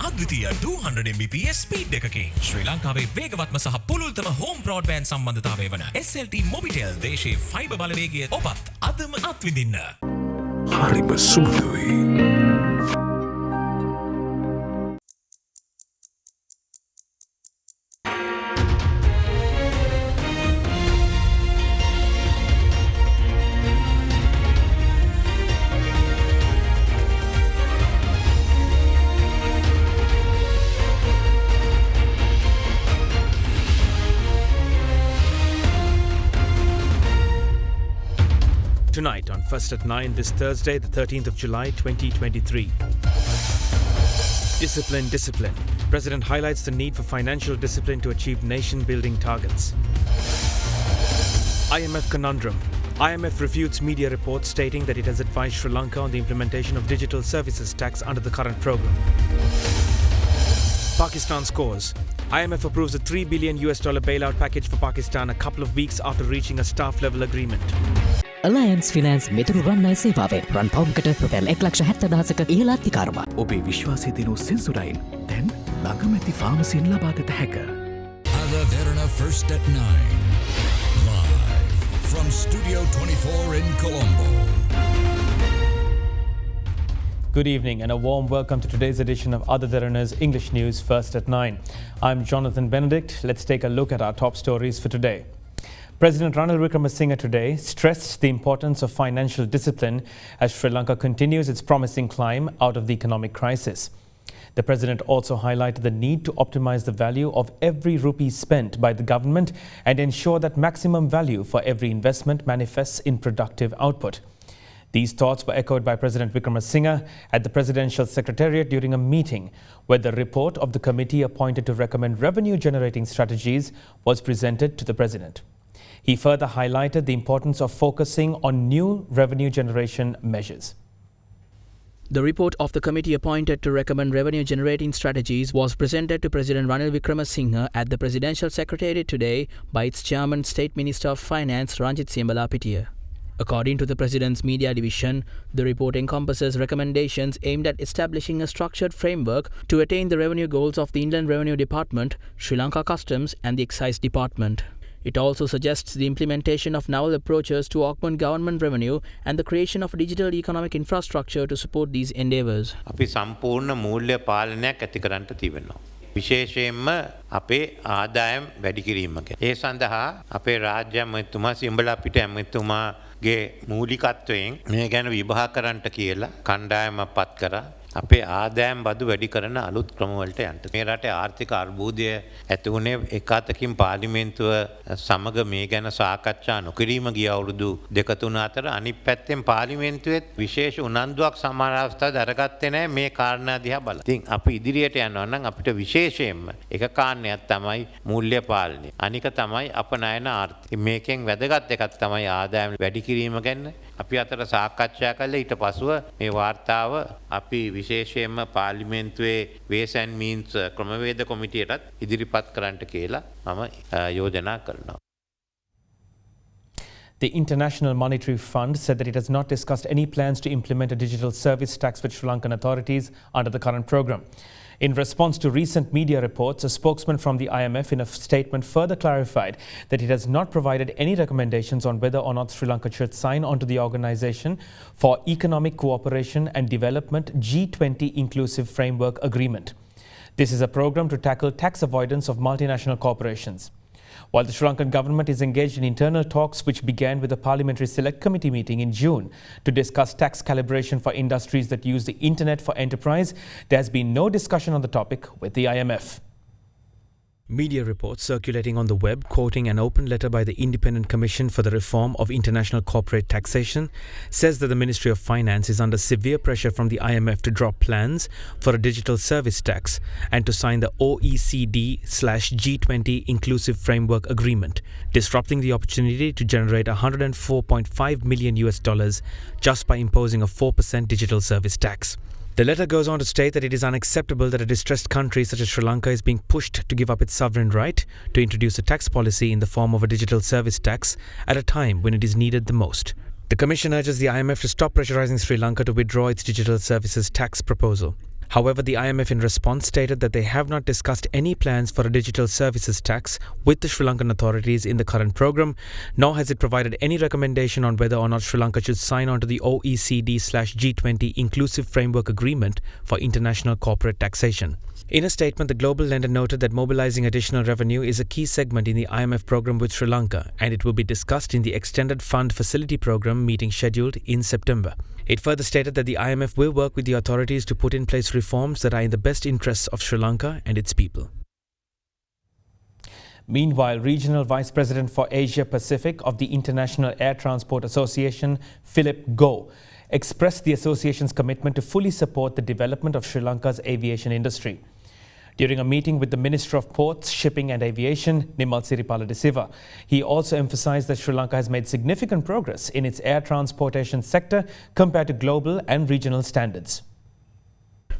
අද්විතීය 200 Mbps speed එකකින් ශ්‍රී ලංකාවේ වේගවත්ම සහ පුළුල්තම හෝම් බ්‍රෝඩ්බෑන්ඩ් සම්බන්ධතාවය වන SLT මොබිටෙල් දේශීය ෆයිබර් බලවේගය ඔබත් අදම අත්විඳින්න. හරිම සුදුයි. Tonight on First at 9 this Thursday, the 13th of July 2023. Discipline. President highlights the need for financial discipline to achieve nation-building targets. IMF conundrum. IMF refutes media reports stating that it has advised Sri Lanka on the implementation of digital services tax under the current program. Pakistan scores. IMF approves a $3 billion bailout package for Pakistan a couple of weeks after reaching a staff-level agreement. Alliance Finance මෙතුරු රන්නයි සේවාවෙන් රන් පවුම්කට රුපියල් 1,70,000ක ඉහළ අධිකාරම. ඔබේ විශ්වාසය දිනු සෙන්සුරයින් දැන් ළඟමැති ෆාමසියෙන් ලබාගත හැක. AdaDerana First at 9. Live from Studio 24 in Colombo. Good evening and a warm welcome to today's edition of AdaDerana's English News First at 9. I'm Jonathan Benedict. Let's take a look at our top stories for today. President Ranil Wickremesinghe today stressed the importance of financial discipline as Sri Lanka continues its promising climb out of the economic crisis. The president also highlighted the need to optimize the value of every rupee spent by the government and ensure that maximum value for every investment manifests in productive output. These thoughts were echoed by President Wickremesinghe at the Presidential Secretariat during a meeting where the report of the committee appointed to recommend revenue-generating strategies was presented to the president. He further highlighted the importance of focusing on new revenue generation measures. The report of the committee appointed to recommend revenue-generating strategies was presented to President Ranil Wickremesinghe at the Presidential Secretariat today by its chairman, State Minister of Finance Ranjit Siambalapitiya. According to the President's Media Division, the report encompasses recommendations aimed at establishing a structured framework to attain the revenue goals of the Inland Revenue Department, Sri Lanka Customs and the Excise Department. It also suggests the implementation of novel approaches to augment government revenue and the creation of a digital economic infrastructure to support these endeavours. අපි සම්පූර්ණ මූල්‍ය පාලනයක් ඇති කරන්නට තිබෙනවා. විශේෂයෙන්ම අපේ ආදායම් වැඩි කිරීමක. ඒ සඳහා අපේ රාජ්‍ය ඇමතුමා සිම්බලාපිට ඇමතුමාගේ මූලිකත්වයෙන් මේ ගැන විභාග කරන්නට කියලා කණ්ඩායමක් පත් කරා. අපේ ආදායම් බදු වැඩි කරන අලුත් ක්‍රමවලට යන්න. මේ රටේ ආර්ථික අර්බුදය ඇති වුණේ එක අතකින් පාර්ලිමේන්තුව සමග මේ ගැන සාකච්ඡා නොකිරීම ගිය අවුරුදු දෙක තුන අතර අනිත් පැත්තෙන් පාර්ලිමේන්තුවේත් විශේෂ උනන්දුවක් සමහර අවස්ථා දරගත්තේ නැහැ මේ කාරණා දිහා බලලා. ඉතින් අපි ඉදිරියට යනවා නම් අපිට විශේෂයෙන්ම එක කාරණයක් තමයි මූල්‍ය පාලනය. අනික තමයි අපනයන ආර්ථික. මේකෙන් වැදගත් එකක් තමයි ආදායම් වැඩි කිරීම ගැන අපි අතර සාකච්ඡා කළා. ඊට පසුව මේ වාර්තාව අපි විශේෂයෙන්ම පාර්ලිමේන්තුවේ Ways and Means ක්‍රමවේද කොමිටියටත් ඉදිරිපත් කරන්නට කියලා මම යෝජනා කරනවා. The International Monetary Fund said that it has not discussed any plans to implement a digital service tax with Sri Lankan authorities under the current program. In response to recent media reports, a spokesman from the IMF in a statement further clarified that it has not provided any recommendations on whether or not Sri Lanka should sign on to the Organisation for Economic Cooperation and Development G20 Inclusive Framework Agreement. This is a program to tackle tax avoidance of multinational corporations. While the Sri Lankan government is engaged in internal talks which began with a Parliamentary Select Committee meeting in June to discuss tax calibration for industries that use the internet for enterprise, there has been no discussion on the topic with the IMF. Media reports circulating on the web quoting an open letter by the Independent Commission for the Reform of International Corporate Taxation says that the Ministry of Finance is under severe pressure from the IMF to drop plans for a digital service tax and to sign the OECD/G20 Inclusive Framework Agreement, disrupting the opportunity to generate $104.5 million just by imposing a 4% digital service tax. The letter goes on to state that it is unacceptable that a distressed country such as Sri Lanka is being pushed to give up its sovereign right to introduce a tax policy in the form of a digital service tax at a time when it is needed the most. The Commission urges the IMF to stop pressurizing Sri Lanka to withdraw its digital services tax proposal. However, the IMF in response stated that they have not discussed any plans for a digital services tax with the Sri Lankan authorities in the current program, nor has it provided any recommendation on whether or not Sri Lanka should sign on to the OECD/G20 Inclusive Framework Agreement for International Corporate Taxation. In a statement, the global lender noted that mobilizing additional revenue is a key segment in the IMF program with Sri Lanka, and it will be discussed in the Extended Fund Facility Program meeting scheduled in September. It further stated that the IMF will work with the authorities to put in place reforms that are in the best interests of Sri Lanka and its people. Meanwhile, Regional Vice President for Asia Pacific of the International Air Transport Association, Philip Goh, expressed the association's commitment to fully support the development of Sri Lanka's aviation industry. During a meeting with the Minister of Ports, Shipping and Aviation, Nimal Siripala de Siva, he also emphasized that Sri Lanka has made significant progress in its air transportation sector compared to global and regional standards.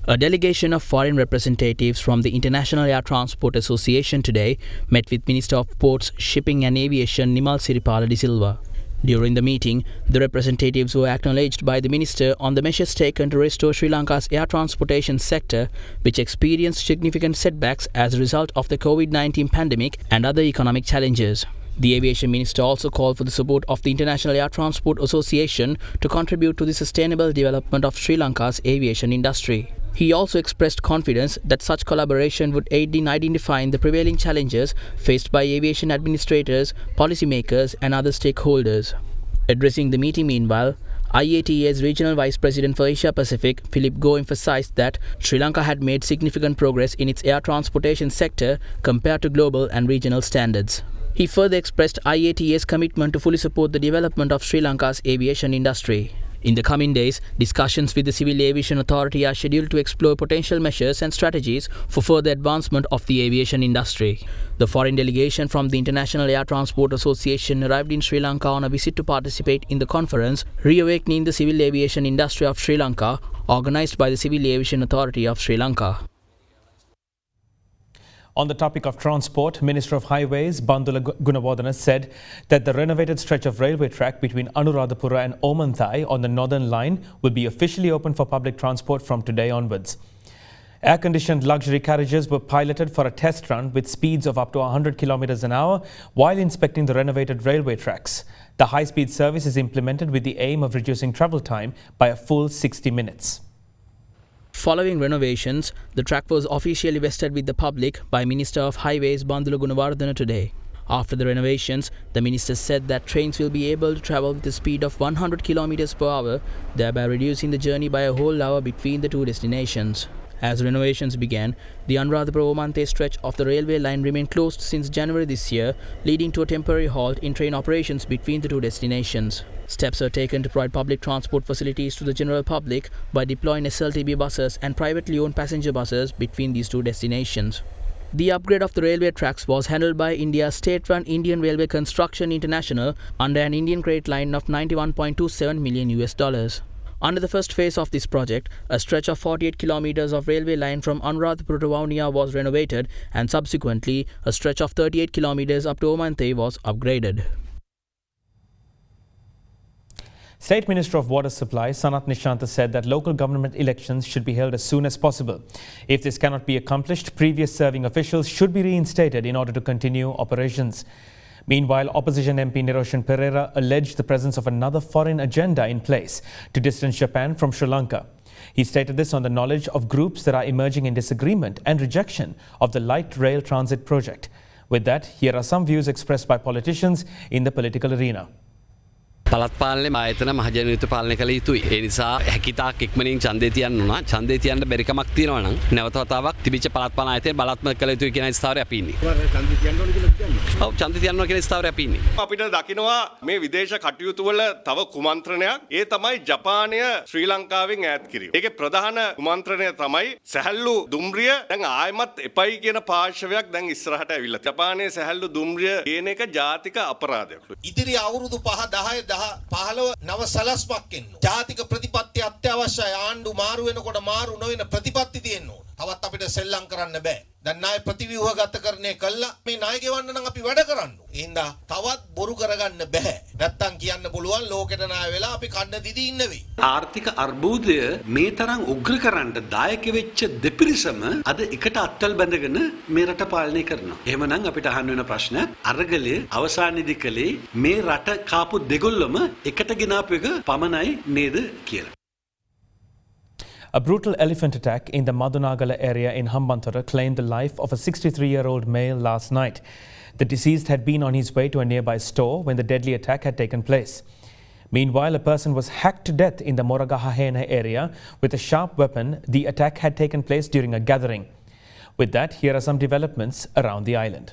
A delegation of foreign representatives from the International Air Transport Association today met with Minister of Ports, Shipping and Aviation Nimal Siripala de Silva. During the meeting, the representatives were acknowledged by the minister on the measures taken to restore Sri Lanka's air transportation sector, which experienced significant setbacks as a result of the COVID-19 pandemic and other economic challenges. The aviation minister also called for the support of the International Air Transport Association to contribute to the sustainable development of Sri Lanka's aviation industry. He also expressed confidence that such collaboration would aid in identifying the prevailing challenges faced by aviation administrators, policymakers and other stakeholders. Addressing the meeting meanwhile, IATA's Regional Vice President for Asia Pacific, Philip Goh, emphasized that Sri Lanka had made significant progress in its air transportation sector compared to global and regional standards. He further expressed IATA's commitment to fully support the development of Sri Lanka's aviation industry. In the coming days, discussions with the Civil Aviation Authority are scheduled to explore potential measures and strategies for further advancement of the aviation industry. The foreign delegation from the International Air Transport Association arrived in Sri Lanka on a visit to participate in the conference Reawakening the Civil Aviation Industry of Sri Lanka, organized by the Civil Aviation Authority of Sri Lanka. On the topic of transport, Minister of Highways Bandula Gunawardena said that the renovated stretch of railway track between Anuradhapura and Omanthai on the Northern Line will be officially open for public transport from today onwards. Air-conditioned luxury carriages were piloted for a test run with speeds of up to 100 kilometers an hour while inspecting the renovated railway tracks. The high-speed service is implemented with the aim of reducing travel time by a full 60 minutes. Following renovations, the track was officially vested with the public by Minister of Highways Bandula Gunawardena today. After the renovations, the minister said that trains will be able to travel with a speed of 100 km per hour, thereby reducing the journey by a whole hour between the two destinations. As renovations began, the Anuradhapura-Omanthai stretch of the railway line remained closed since January this year, leading to a temporary halt in train operations between the two destinations. Steps are taken to provide public transport facilities to the general public by deploying SLTB buses and privately owned passenger buses between these two destinations. The upgrade of the railway tracks was handled by India's state-run Indian Railway Construction International under an Indian credit line of $91.27 million. Under the first phase of this project, a stretch of 48 kilometers of railway line from Anuradhapura to Vavuniya was renovated, and subsequently a stretch of 38 kilometers up to Omanthai was upgraded. State Minister of Water Supply, Sanat Nishanta, said that local government elections should be held as soon as possible. If this cannot be accomplished, previous serving officials should be reinstated in order to continue operations. Meanwhile, opposition MP Niroshan Pereira alleged the presence of another foreign agenda in place to distance Japan from Sri Lanka. He stated this on the knowledge of groups that are emerging in disagreement and rejection of the light rail transit project. With that, here are some views expressed by politicians in the political arena. පළත් පාලනේ ආයතන මහජනහිත පාලනය කළ යුතුයි. ඒ නිසා හැකිතාක් ඉක්මනින් ඡන්දේ තියන්න උනා. ඡන්දේ තියන්න බැරි කමක් තියෙනවා නම් නැවත වතාවක් තිබිච්ච පළත් පාලන ආයතන බලාත්මක කළ යුතුයි කියන ස්ථාවරය අපි ඉන්නේ. ඡන්දේ තියන්න ඕන කියලා කියන්නේ. ඔව් ඡන්දේ තියන්න ඕන කියන ස්ථාවරය අපි ඉන්නේ. අපිට දකිනවා මේ විදේශ කටයුතු වල තව කුමන්ත්‍රණයක්. ඒ තමයි ජපානය ශ්‍රී ලංකාවෙන් ඈත් කිරීම. ඒකේ ප්‍රධාන කුමන්ත්‍රණය තමයි සැහැල්ලු දුම්රිය දැන් ආයමත් එපයි කියන පාර්ශවයක් දැන් ඉස්සරහට ඇවිල්ලා. ජපානයේ සැහැල්ලු දුම්රිය කියන එක ජාතික අපරාධයක්. ඉදිරි අවුරුදු 5 10 නව සලස්මක් එන්න. ජාතික ප්‍රතිපත්ති අත්‍යවශ්‍යයි. ආණ්ඩු මාරු වෙනකොට මාරු නොවන ප්‍රතිපත්ති තියෙන්න ඕන. තවත් අපිට සෙල්ලම් කරන්න බෑ. දැන් නාය ප්‍රතිව්‍යුහගතකරණය කළා මේ නාය ගෙවන්න නම් අපි වැඩ කරන්න. එහෙනම් තවත් බොරු කරගන්න බෑ. නැත්තම් කියන්න පුළුවන් ලෝකෙට නාය වෙලා අපි කන්න දිදි ඉන්න වෙයි. ආර්ථික අර්බුදය මේ තරම් උග්‍ර කරන්න දායක වෙච්ච දෙපිරිසම අද එකට අත්වල බැඳගෙන මේ රට පාලනය කරනවා. එහෙමනම් අපිට අහන්න වෙන ප්‍රශ්න අරගලයේ අවසානයේදී කලේ මේ රට කාපු දෙගොල්ලම එකට ගෙනාපු එක පමණයි නේද කියලා. A brutal elephant attack in the Madunagala area in Hambantota claimed the life of a 63-year-old male last night. The deceased had been on his way to a nearby store when the deadly attack had taken place. Meanwhile, a person was hacked to death in the Moragahahena area with a sharp weapon. The attack had taken place during a gathering. With that, here are some developments around the island.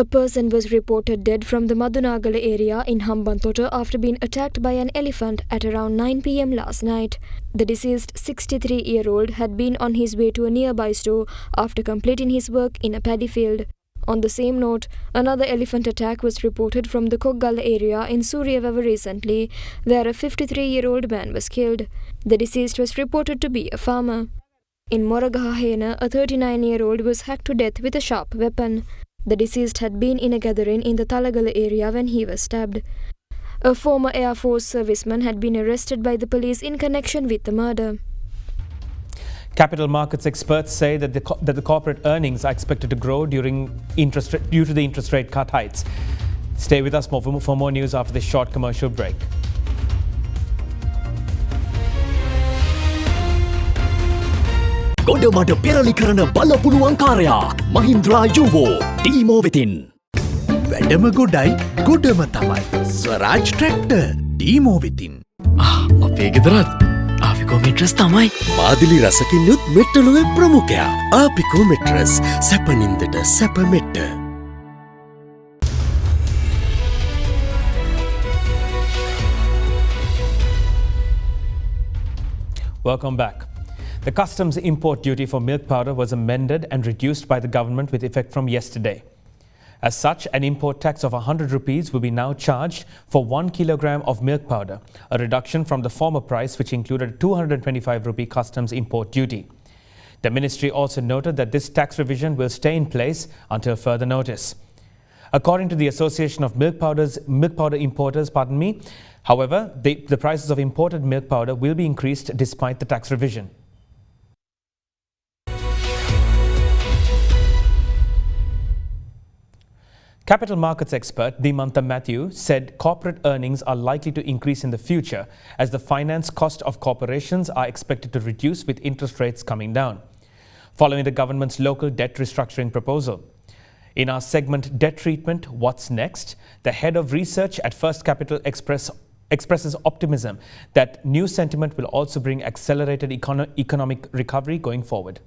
A person was reported dead from the Madunagala area in Hambantota after being attacked by an elephant at around 9 p.m. last night. The deceased 63-year-old had been on his way to a nearby store after completing his work in a paddy field. On the same note, another elephant attack was reported from the Koggala area in Suryavava recently, where a 53-year-old man was killed. The deceased was reported to be a farmer. In Moragahahena, a 39-year-old was hacked to death with a sharp weapon. The deceased had been in a gathering in the Talagala area when he was stabbed. A former Air Force serviceman had been arrested by the police in connection with the murder. Capital markets experts say that the corporate earnings are expected to grow due to the interest rate cut hikes. Stay with us for more news after this short commercial break. ගොඩමඩ පෙරලි කරන බලපුළුවන් කාරයා මහින්ද්‍රා යුවෝ ටීමෝ වෙතින්. වැඩම ගොඩයි ගොඩම තමයි ස්වරාජ් tractor ටීමෝ වෙතින්. අපේ ගෙදරත් ආපිකෝ mattress තමයි. මාදිලි රසකින් යුත් මෙට්ටලුවේ ප්‍රමුඛයා. ආපිකෝ mattress සැපනින්දට සැප මෙට්ට. Welcome back. The customs import duty for milk powder was amended and reduced by the government with effect from yesterday. As such, an import tax of 100 rupees will be now charged for 1 kilogram of milk powder, a reduction from the former price which included a 225 rupee customs import duty. The ministry also noted that this tax revision will stay in place until further notice. According to the Association of Milk Powder Importers, however, the prices of imported milk powder will be increased despite the tax revision. Capital markets expert Dimantha Matthew said corporate earnings are likely to increase in the future as the finance cost of corporations are expected to reduce with interest rates coming down, following the government's local debt restructuring proposal. In our segment Debt Treatment, What's Next?, the head of research at First Capital expresses optimism that new sentiment will also bring accelerated economic recovery going forward.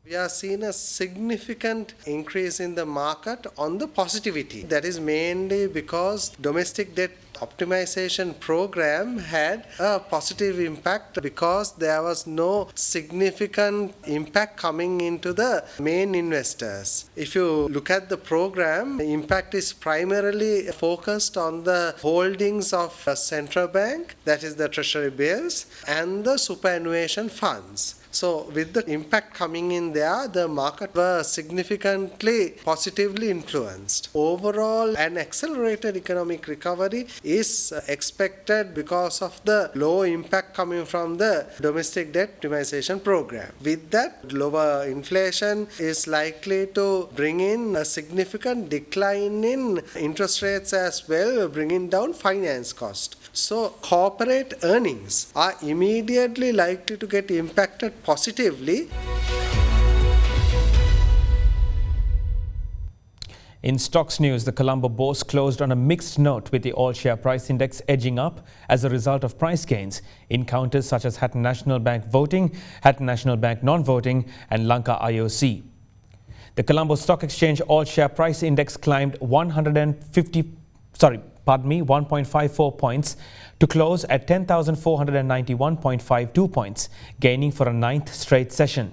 We are seeing a significant increase in the market on the positivity. That is mainly because domestic debt optimization program had a positive impact because there was no significant impact coming into the main investors. If you look at the program, the impact is primarily focused on the holdings of a central bank, that is the treasury bills, and the superannuation funds. So with the impact coming in there, the market was significantly positively influenced. Overall, an accelerated economic recovery is expected because of the low impact coming from the domestic debt optimization program. With that, lower inflation is likely to bring in a significant decline in interest rates as well, bringing down finance cost. So corporate earnings are immediately likely to get impacted positively. In stocks news, the Colombo Bourse closed on a mixed note with the all-share price index edging up as a result of price gains in counters such as Hatton National Bank voting, Hatton National Bank non-voting and Lanka IOC. The Colombo Stock Exchange all-share price index climbed 1.54 points to close at 10,491.52 points, gaining for a ninth straight session.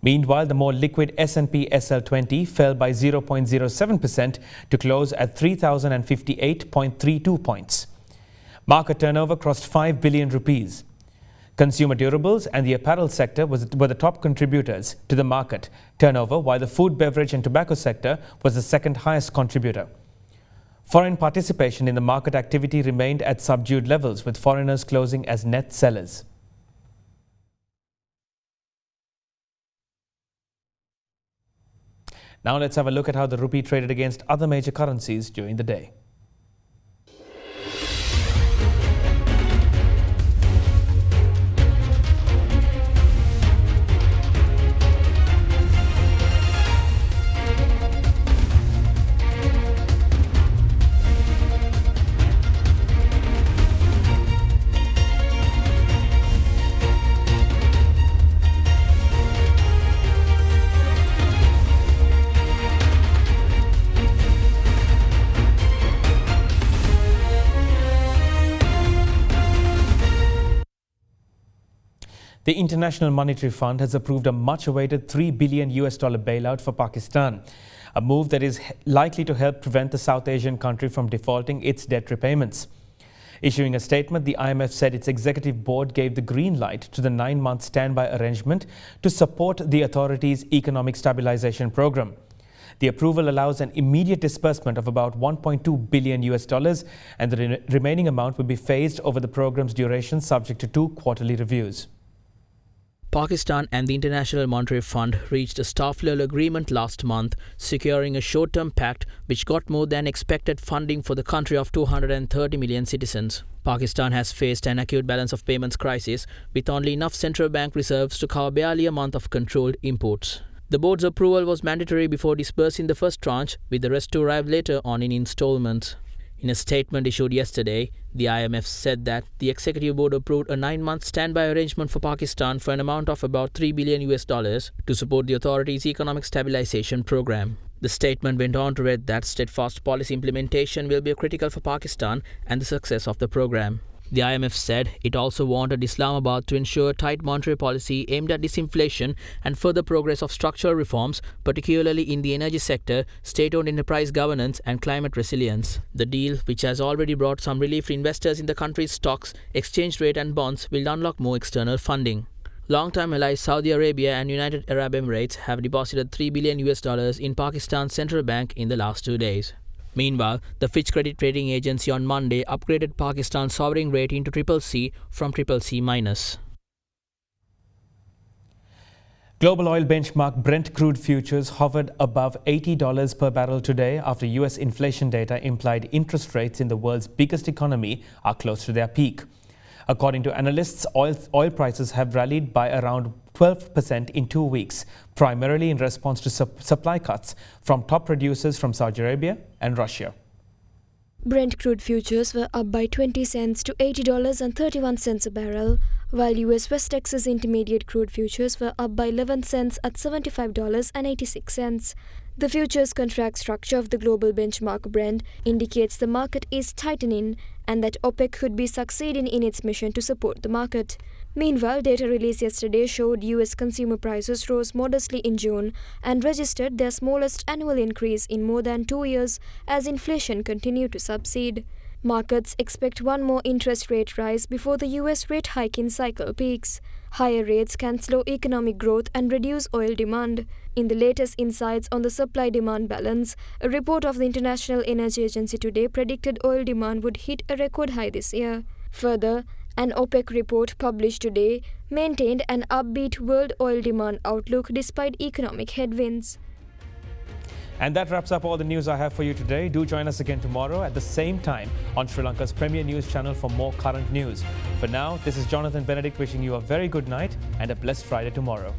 Meanwhile, the more liquid S&P SL20 fell by 0.07% to close at 3,058.32 points. Market turnover crossed 5 billion rupees. Consumer durables and the apparel sector were the top contributors to the market turnover, while the food, beverage and tobacco sector was the second highest contributor. Foreign participation in the market activity remained at subdued levels, with foreigners closing as net sellers. Now let's have a look at how the rupee traded against other major currencies during the day. The International Monetary Fund has approved a much-awaited $3 billion bailout for Pakistan, a move that is likely to help prevent the South Asian country from defaulting its debt repayments. Issuing a statement, the IMF said its executive board gave the green light to the 9-month standby arrangement to support the authority's economic stabilization program. The approval allows an immediate disbursement of about $1.2 billion, and the remaining amount will be phased over the program's duration, subject to 2 quarterly reviews. Pakistan and the International Monetary Fund reached a staff-level agreement last month, securing a short-term pact which got more than expected funding for the country of 230 million citizens. Pakistan has faced an acute balance of payments crisis, with only enough central bank reserves to cover barely a month of controlled imports. The board's approval was mandatory before disbursing the first tranche, with the rest to arrive later on in installments. In a statement issued yesterday, the IMF said that the executive board approved a 9-month standby arrangement for Pakistan for an amount of about $3 billion to support the authority's economic stabilization program. The statement went on to read that steadfast policy implementation will be critical for Pakistan and the success of the program. The IMF said it also wanted Islamabad to ensure tight monetary policy aimed at disinflation and further progress of structural reforms, particularly in the energy sector, state-owned enterprise governance and climate resilience. The deal, which has already brought some relief for investors in the country's stocks, exchange rate and bonds, will unlock more external funding. Long-time allies Saudi Arabia and United Arab Emirates have deposited $3 billion in Pakistan's central bank in the last 2 days. Meanwhile, the Fitch credit rating agency on Monday upgraded Pakistan's sovereign rating to CCC from CCC-. Global oil benchmark Brent crude futures hovered above $80 per barrel today after US inflation data implied interest rates in the world's biggest economy are close to their peak. According to analysts, oil prices have rallied by around 12% in 2 weeks, primarily in response to supply cuts from top producers from Saudi Arabia and Russia. Brent crude futures were up by 20 cents to $80.31 a barrel, while US West Texas Intermediate crude futures were up by 11 cents at $75.86. The futures contract structure of the global benchmark Brent indicates the market is tightening and that OPEC could be succeeding in its mission to support the market. Meanwhile, data released yesterday showed US consumer prices rose modestly in June and registered their smallest annual increase in more than 2 years as inflation continued to subside. Markets expect one more interest rate rise before the US rate hiking cycle peaks. Higher rates can slow economic growth and reduce oil demand. In the latest insights on the supply-demand balance, a report of the International Energy Agency today predicted oil demand would hit a record high this year. Further, an OPEC report published today maintained an upbeat world oil demand outlook despite economic headwinds. And that wraps up all the news I have for you today. Do join us again tomorrow at the same time on Sri Lanka's premier news channel for more current news. For now, this is Jonathan Benedict wishing you a very good night and a blessed Friday tomorrow.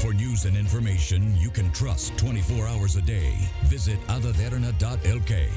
For news and information you can trust 24 hours a day, visit AdaDerana.lk.